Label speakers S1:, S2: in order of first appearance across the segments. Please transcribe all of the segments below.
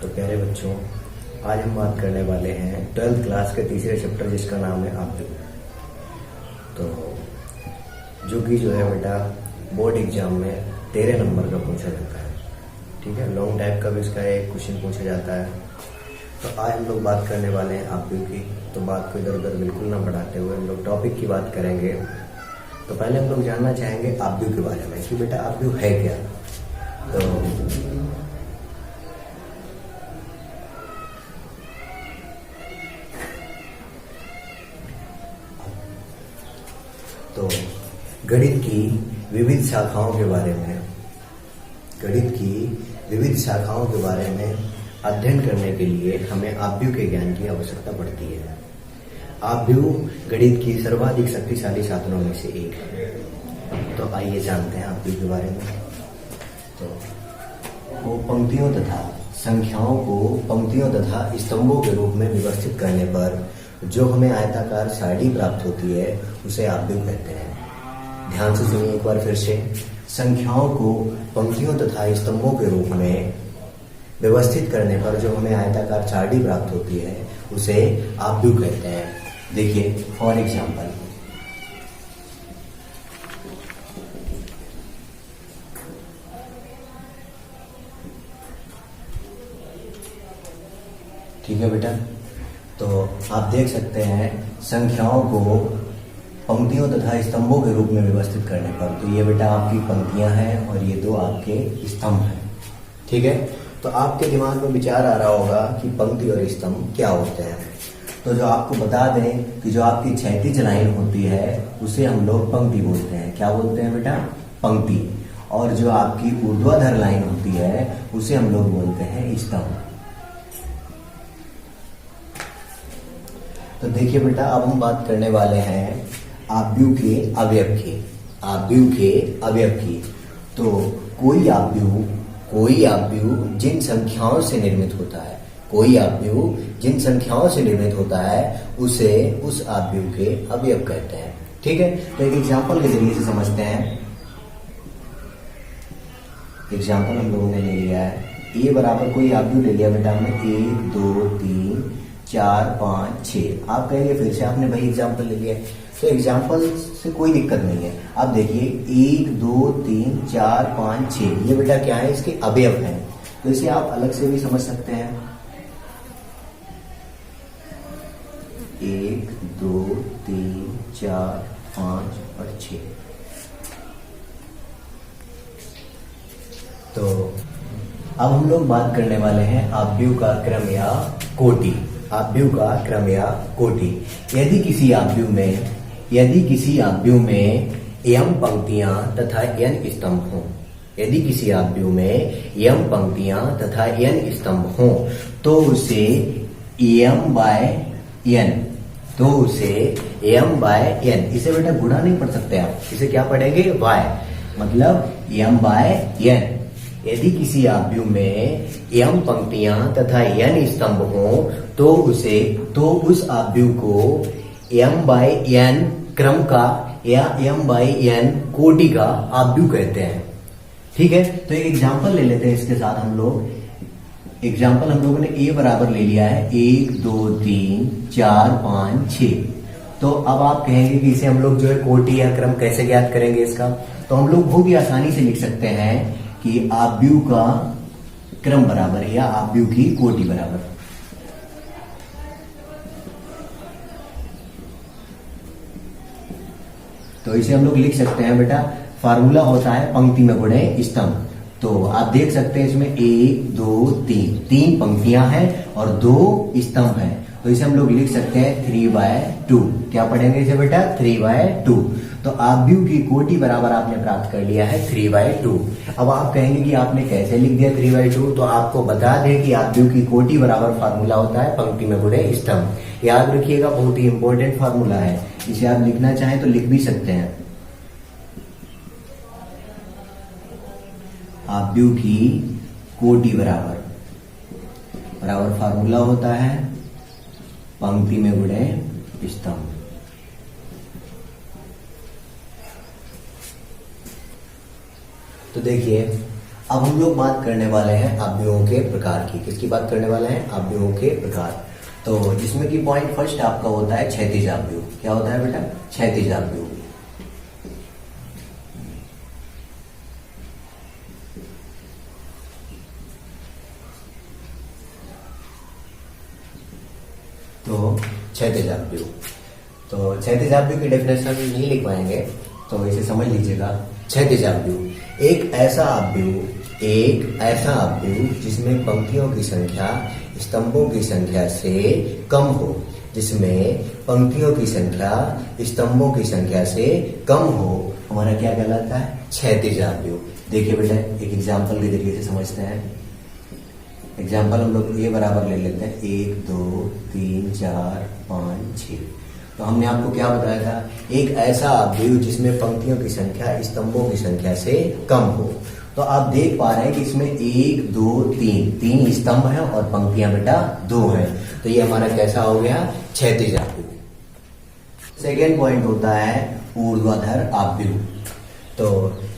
S1: तो प्यारे बच्चों, आज हम बात करने वाले हैं 12th क्लास के तीसरे चैप्टर जिसका नाम है आब्दू। तो जो है बेटा बोर्ड एग्जाम में 13 नंबर का पूछा जाता है। ठीक है, लॉन्ग टाइप का भी इसका एक क्वेश्चन पूछा जाता है। तो आज हम लोग बात करने वाले हैं आब्दू की। तो बात को इधर उधर बिल्कुल ना बढ़ाते हुए हम लोग टॉपिक की बात करेंगे। तो पहले हम लोग जानना चाहेंगे आब्दू के बारे में कि बेटा आब्दू है क्या। तो गणित की विविध शाखाओं के बारे में अध्ययन करने के लिए हमें आब्दू के ज्ञान की आवश्यकता पड़ती है। आब्दू गणित की सर्वाधिक शक्तिशाली साधनों में से एक है। तो आइए जानते हैं आब्दू के बारे में। तो वो पंक्तियों तथा संख्याओं को पंक्तियों तथा स्तंभों के रूप में व्यवस्थित करने पर जो हमें आयताकार सारणी प्राप्त होती है उसे आब्दू कहते हैं। ध्यान से सुनिए एक बार फिर से। संख्याओं को पंक्तियों तथा स्तंभों के रूप में व्यवस्थित करने पर जो हमें आयताकार सारणी प्राप्त होती है उसे आब्दू कहते हैं। देखिए फॉर एग्जाम्पल, ठीक है बेटा। तो आप देख सकते हैं संख्याओं को पंक्तियों तथा स्तंभों के रूप में व्यवस्थित करने पर, तो ये बेटा आपकी पंक्तियां हैं और ये दो आपके स्तंभ हैं। ठीक है, तो आपके दिमाग में विचार आ रहा होगा कि पंक्ति और स्तंभ क्या होते हैं। तो जो आपको बता दें कि जो आपकी क्षैतिज लाइन होती है उसे हम लोग पंक्ति बोलते हैं। क्या बोलते हैं बेटा? पंक्ति। और जो आपकी ऊर्ध्वाधर लाइन होती है उसे हम लोग बोलते हैं स्तंभ। तो देखिए बेटा, अब हम बात करने वाले हैं आब्दू के अवयव की। तो कोई आब्दू जिन संख्याओं से निर्मित होता है उसे उस आब्दू के अवयव कहते हैं। ठीक है, तो एक एग्जाम्पल के जरिए से समझते हैं। एग्जाम्पल हम लोगों ने ले लिया है ए बराबर कोई आब्दू ले लिया बेटा हमने 1 2 3 4 5 6। आप कहेंगे फिर से आपने वही एग्जाम्पल ले लिया। तो एग्जाम्पल से कोई दिक्कत नहीं है। आप देखिए 1 2 3 4 5 6 ये बेटा क्या है? इसके अवयव हैं। तो इसे आप अलग से भी समझ सकते हैं। 1 2 3 4 5 और 6। तो अब हम लोग बात करने वाले हैं आब्दू का क्रम या कोटि। यदि किसी आब्दू में m पंक्तियां तथा n स्तंभ हों तो उसे m/n, इसे बेटा गुणा नहीं पढ़ सकते आप, इसे क्या पढ़ेंगे? y, मतलब m/n। यदि किसी आब्दू में m पंक्तियां तथा n स्तंभ हों तो उस आब्दू को m/n क्रम का या m/n कोटि का आब्दू कहते हैं। ठीक है, तो एक एग्जांपल ले लेते हैं इसके साथ हम लोग। एग्जांपल हम लोगों ने a बराबर ले लिया है 1 2 3 4 5 6। तो अब आप कहेंगे कि इसे हम लोग जो है कोटि या क्रम कैसे ज्ञात करेंगे इसका? तो हम लोग बहुत ही आसानी से लिख सकते हैं कि आब्दू का क्रम बराबर या आब्दू की कोटि बराबर। तो इसे हम लोग लिख सकते हैं बेटा, फार्मूला होता है पंक्ति में गुणे स्तंभ। तो आप देख सकते हैं इसमें 1 2 3 पंक्तियां हैं और 2 स्तंभ हैं। तो इसे हम लोग लिख सकते हैं 3/2। क्या पढ़ेंगे इसे बेटा? 3/2। तो आब्दू की कोटि बराबर आपने प्राप्त कर लिया है 3/2। अब आप कहेंगे कि आपने कैसे लिख दिया 3/2? तो आपको बता दें कि आब्दू की कोटि बराबर फार्मूला होता है पंक्ति में गुणे स्तंभ। याद रखिएगा, बहुत ही इंपॉर्टेंट फार्मूला है। इसे आप लिखना चाहें तो लिख भी सकते हैं। आब्दू की कोटि बराबर फार्मूला होता है पंक्ति में गुणे स्तंभ। तो देखिए अब हम लोग बात करने वाले हैं अवयवों के प्रकार की। किसकी बात करने वाले हैं? अवयवों के प्रकार। तो जिसमें कि पॉइंट फर्स्ट आपका होता है क्षैतिज अवयव। क्या होता है बेटा? क्षैतिज अवयव। तो क्षैतिज अवयव, तो क्षैतिज अवयव की डेफिनेशन नहीं लिख पाएंगे, तो इसे समझ लीजिएगा। क्षैतिज अवयव एक ऐसा अवयव जिसमें पंक्तियों की संख्या स्तंभों की संख्या से कम हो, जिसमें पंक्तियों की संख्या स्तंभों की संख्या से कम हो, हमारा क्या कहलाता है? क्षैतिज अवयव। देखिए बेटा, एक एग्जाम्पल के जरिए से समझते हैं। एग्जाम्पल हम लोग ए बराबर ले लेते हैं, 1 2 3 4 5 6। तो हमने आपको क्या बताया था? एक ऐसा अवयव जिसमें पंक्तियों की संख्या स्तंभों की संख्या से कम हो। तो आप देख पा रहे हैं कि इसमें 1 2 3 स्तंभ हैं और पंक्तियां बेटा 2 हैं। तो ये हमारा कैसा हो गया? क्षैतिज अवयव। सेकेंड पॉइंट होता है ऊर्ध्वाधर अवयव। तो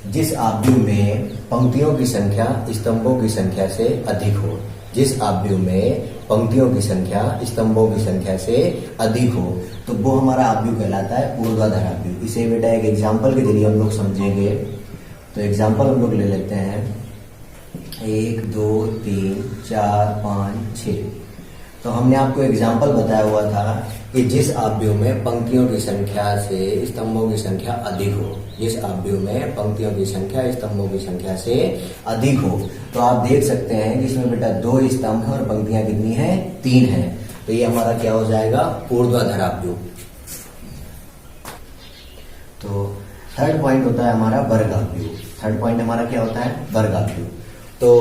S1: जिस अवयव में पंक्तियों की संख्या स्तंभों की संख्या से अधिक हो, जिस अवयव में पंक्तियों की संख्या स्तंभों की संख्या से अधिक हो, तो वो हमारा अवयव कहलाता है ऊर्ध्वाधर अवयव। इसे बेटा एक एग्जाम्पल के जरिए हम लोग समझेंगे। तो एग्जाम्पल हम लोग ले लेते हैं, 1 2 3 4 5 6। तो हमने आपको एग्जाम्पल बताया हुआ था कि जिस अवयव में पंक्तियों की संख्या से स्तंभों की संख्या अधिक हो, जिस अवयव में पंक्तियों की संख्या स्तंभों की संख्या से अधिक हो, तो आप देख सकते हैं कि इसमें बेटा 2 स्तंभ हैं और पंक्तियां कितनी हैं? 3 हैं। तो ये हमारा क्या हो जाएगा? ऊर्ध्वाधर अवयव। तो थर्ड पॉइंट होता है हमारा वर्ग अवयव। थर्ड पॉइंट हमारा क्या होता है? वर्ग अवयव। तो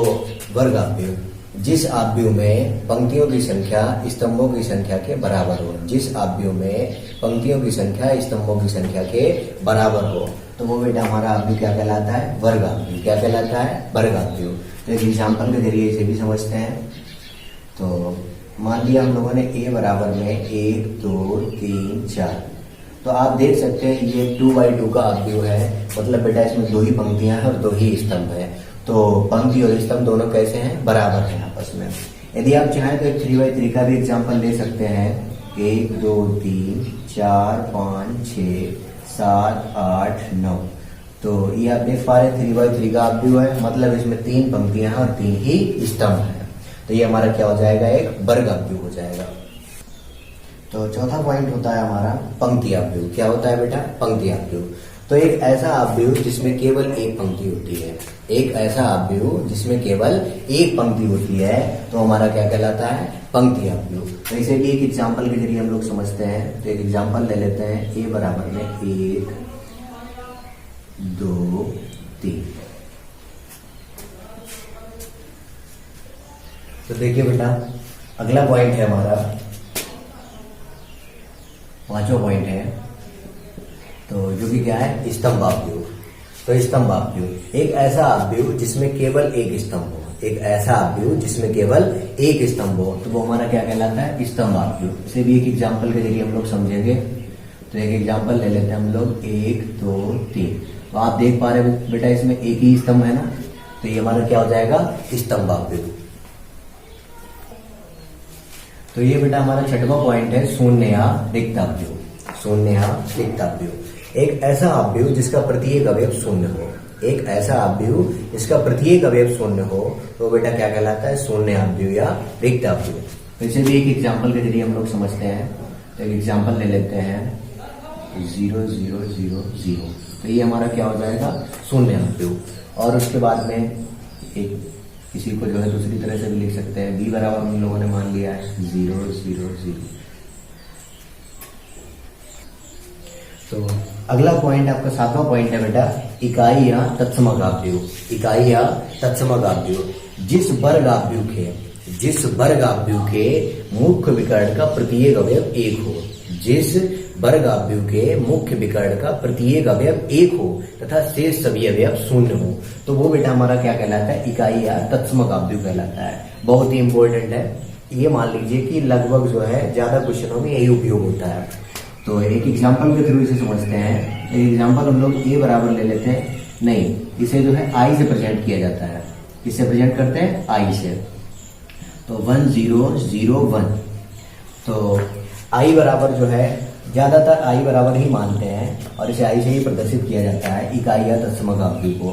S1: वर्ग अवयव जिस अवयव में पंक्तियों की संख्या स्तंभों की संख्या के बराबर हो, जिस अवयव में पंक्तियों की संख्या स्तंभों की संख्या के बराबर हो, तो वो बेटा हमारा अवयव क्या कहलाता है? वर्ग अवयव। क्या कहलाता है? वर्ग अवयव। तो एक एग्जाम्पल के जरिए इसे भी समझते हैं। तो मान लिया हम लोगों ने ए बराबर में 1 2 3 4। तो आप देख सकते हैं ये 2/2 का अवयव है, मतलब बेटा इसमें 2 ही पंक्तियां हैं और 2 ही स्तंभ है। तो पंक्ति और स्तंभ दोनों कैसे हैं? बराबर हैं आपस में। यदि आप चाहें तो एक 3/3 का भी एग्जाम्पल ले सकते हैं, 1 2 3 4 5 6 7 8 9। तो ये आप देख पा रहे हैं 3/3 का अवयव है, मतलब इसमें 3 पंक्तियां हैं और 3 ही स्तंभ हैं। तो ये हमारा क्या हो जाएगा? एक वर्ग अवयव हो जाएगा। तो चौथा पॉइंट होता है हमारा पंक्ति अवयव। क्या होता है बेटा? पंक्ति अवयव। तो एक ऐसा अवयव जिसमें केवल एक पंक्ति होती है, एक ऐसा अवयव जिसमें केवल एक पंक्ति होती है, तो हमारा क्या कहलाता है? पंक्ति अवयव। तो इसे भी एक एग्जाम्पल के जरिए हम लोग समझते हैं। तो एक एग्जाम्पल ले लेते हैं, ए बराबर में 1 2 3। तो देखिए बेटा, अगला पॉइंट है हमारा, पांचवा पॉइंट है, तो जो कि क्या है? स्तंभ अवयव। तो स्तंभ अवयव एक ऐसा अवयव जिसमें केवल एक स्तंभ हो, एक ऐसा अवयव जिसमें केवल एक स्तंभ हो, तो वो हमारा क्या कहलाता है? स्तंभ अवयव। इसे भी एक एग्जाम्पल के जरिए हम लोग समझेंगे। तो एक एग्जाम्पल ले लेते हैं हम लोग, 1 2 3। तो आप देख पा रहे हैं बेटा इसमें एक ही स्तंभ है ना, तो ये हमारा क्या हो जाएगा? स्तंभ अवयव। तो ये बेटा हमारा छठवां पॉइंट है शून्य या रिक्त अवयव। शून्य या रिक्त अवयव एक ऐसा अवयव जिसका प्रत्येक अवयव शून्य हो, एक ऐसा अवयव जिसका प्रत्येक अवयव शून्य हो, तो बेटा क्या कहलाता है? शून्य अवयव या रिक्त अवयव। तो इसे भी एक एग्जाम्पल के जरिए हम लोग समझते हैं। तो एक एग्जाम्पल ले लेते हैं, 0 0 0 0। तो ये हमारा क्या हो जाएगा? शून्य अवयव। और उसके बाद में एक किसी को जो है दूसरी तरह से भी लिख सकते हैं, बी बराबर हम लोगों ने मान लिया है 0 0 0। तो अगला पॉइंट आपका सातवां पॉइंट है बेटा इकाई या तत्समक अवयव। इकाई या तत्समक अवयव जिस वर्ग अवयव के मुख्य विकर्ण का प्रत्येक अवयव एक हो, जिस वर्ग अवयव के मुख्य विकर्ण का प्रत्येक अवयव एक हो तथा शेष सभी अवयव शून्य हो, तो वो बेटा हमारा क्या कहलाता है? इकाई या तत्समक अवयव कहलाता है। बहुत ही इंपॉर्टेंट है ये, मान लीजिए कि लगभग जो है ज्यादा क्वेश्चनों में यही उपयोग होता है। तो एक एग्जाम्पल के थ्रू इसे समझते हैं। एक एग्जाम्पल हम लोग ए बराबर ले लेते हैं, नहीं इसे जो है आई से प्रेजेंट किया जाता है। किससे प्रेजेंट करते हैं, आई से। तो 1 0 0 1। तो आई बराबर जो है ज्यादातर आई बराबर ही मानते हैं और इसे आई से ही प्रदर्शित किया जाता है इकाई या तत्समक आव्यूह को।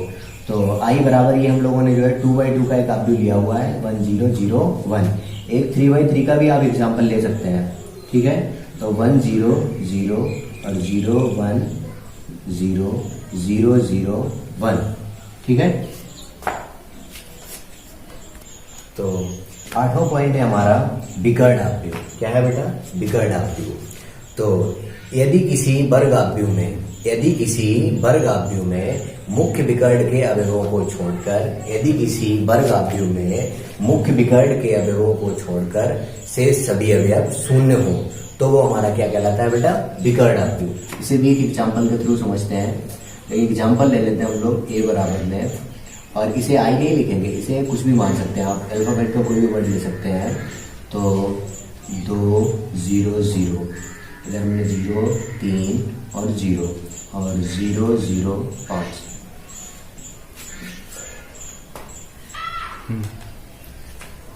S1: तो आई बराबर ये हम लोगों ने जो है 2/2 का एक आव्यूह लिया हुआ है 1 0 0 1। एक 3/3 का भी आप एग्जाम्पल ले सकते हैं, ठीक है। तो 1 0 0 और 0 1 0 0 0 1, ठीक है। तो 8वां पॉइंट है हमारा विकर्ण आव्यूह। क्या है बेटा, विकर्ण आव्यूह। तो यदि किसी वर्ग आव्यूह में मुख्य विकर्ण के अवयवों को छोड़कर शेष सभी अवयव शून्य हो तो वो हमारा क्या कहलाता है बेटा, विकर्ण आव्यूह। इसे भी एक एग्जाम्पल के थ्रू समझते हैं। एक एग्जाम्पल ले लेते हैं हम लोग, ए बराबर में, और इसे आई नहीं लिखेंगे, इसे कुछ भी मान सकते हैं आप, अल्फाबेट का कोई भी वर्ड ले सकते हैं। तो 2 0 0, इधर हमने 0 3 और 0 और 0 0 5।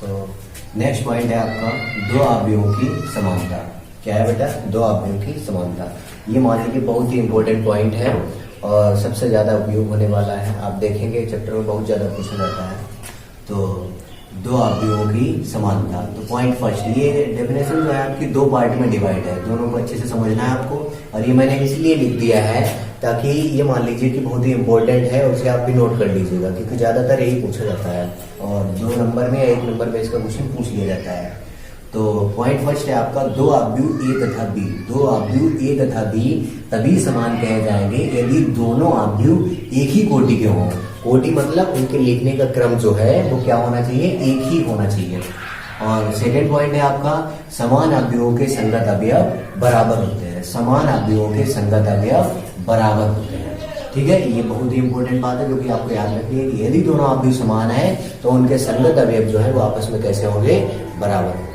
S1: तो नेक्स्ट पॉइंट है आपका दो आव्यूहों की समानता। क्या है बेटा, दो आव्यूहों की समानता। ये मान लीजिए बहुत ही इंपॉर्टेंट पॉइंट है और सबसे ज्यादा उपयोग होने वाला है। आप देखेंगे चैप्टर में बहुत ज्यादा क्वेश्चन आता है। तो दो आव्यूहों की समानता। तो पॉइंट फर्स्ट, ये डेफिनेशन जो है आपकी दो पार्ट में डिवाइड है, दोनों को अच्छे से समझना है आपको। और ये मैंने इसलिए लिख दिया है ताकि ये मान लीजिए कि बहुत ही इंपॉर्टेंट है, उसे आप भी नोट कर लीजिएगा क्योंकि ज्यादातर यही पूछा जाता है और 2 नंबर में या 1 नंबर में इसका क्वेश्चन पूछ लिया जाता है। तो पॉइंट फर्स्ट है आपका दो आव्यूह ए तथा बी। दो आव्यूह ए तथा बी तभी समान कहे जाएंगे यदि दोनों आव्यूह एक ही कोटि के हों। कोटि मतलब उनके लिखने का क्रम जो है वो क्या होना चाहिए, एक ही होना चाहिए। और सेकंड पॉइंट है आपका समान आव्यूहों के संगत अवयव बराबर होते हैं। समान आव्यूहों के संगत अवयव बराबर होते हैं, ठीक है। ये बहुत ही इंपॉर्टेंट बात है क्योंकि आपको याद रखनी है कि यदि दोनों आव्यूह समान है तो उनके संगत अवयव जो है वो आपस में कैसे होंगे, बराबर होंगे।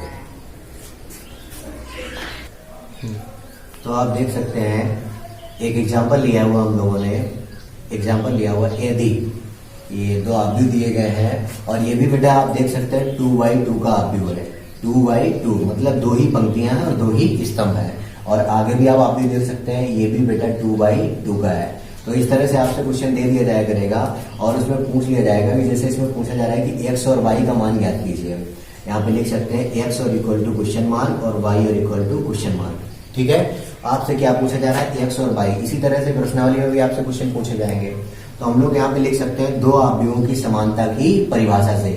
S1: तो आप देख सकते हैं एक एग्जाम्पल लिया हुआ हम लोगों ने, एग्जाम्पल लिया हुआ यदि ये दो आव्यूह दिए गए हैं और ये भी बेटा आप देख सकते हैं 2/2 का आव्यूह है। 2/2 मतलब दो ही पंक्तियां हैं और दो ही स्तंभ है। और आगे भी आप आव्यूह देख सकते हैं, ये भी बेटा 2/2 का है। तो इस तरह से आपसे क्वेश्चन दे दिया जाया करेगा और उसमें पूछ लिया जाएगा कि जैसे इसमें पूछा जा रहा है कि x और y का मान ज्ञात कीजिए। यहाँ पे लिख सकते हैं x और इक्वल टू क्वेश्चन मान और y और इक्वल टू क्वेश्चन मान, ठीक है। आपसे क्या पूछा जा रहा है, x और y। इसी तरह से प्रश्नावली में भी आपसे क्वेश्चन पूछे जाएंगे। तो हम लोग यहाँ पे लिख सकते हैं दो आव्यूहों की समानता की परिभाषा से।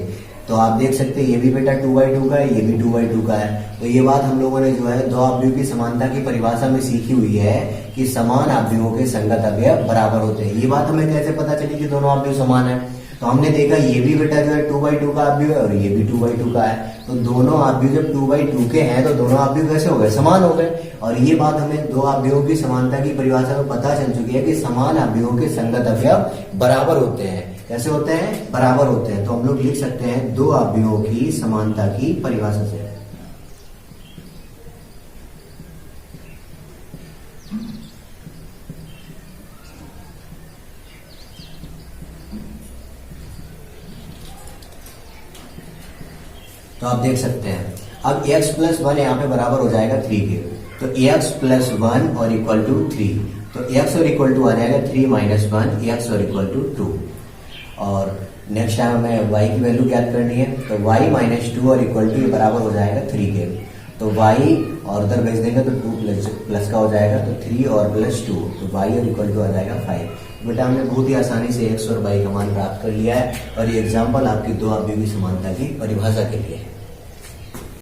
S1: तो आप देख सकते हैं ये भी बेटा 2/2 का है, ये भी 2/2 का है। तो ये बात हम लोगों ने जो है दो आव्यूहों की समानता की परिभाषा में सीखी हुई है कि समान आव्यूहों के संगत अवयव बराबर होते हैं। ये बात हमें कैसे पता चली कि दोनों आव्यूह समान है, तो हमने देखा ये भी बेटा जो है 2/2 का आव्यूह है और ये भी 2/2 का है। तो दोनों आव्यूह जब 2/2 के हैं तो दोनों आव्यूह कैसे हो गए, समान हो गए। और ये बात हमें दो आव्यूहों की समानता की परिभाषा में पता चल चुकी है कि समान आव्यूहों के संगत अवयव बराबर होते हैं। कैसे होते हैं, बराबर होते हैं। तो हम लोग लिख सकते हैं दो आव्यूहों की समानता की परिभाषा से। तो आप देख सकते हैं अब x + 1 यहाँ पे बराबर हो जाएगा 3 के। तो x + 1 और इक्वल टू 3। तो x और इक्वल टू आ जाएगा 3 - 1 x और इक्वल टू 2। और नेक्स्ट टाइम हमें y की वैल्यू ज्ञात करनी है। तो y - 2 और इक्वल टू बराबर हो जाएगा 3 के। तो y और उधर भेज देंगे तो 2 प्लस का हो जाएगा, तो 3 और +2। तो y और इक्वल टू आ जाएगा 5। बेटा हमने बहुत ही आसानी से x और y का मान प्राप्त कर लिया है और ये एग्जाम्पल आपकी दो आव्यूह की समानता की परिभाषा के लिए है।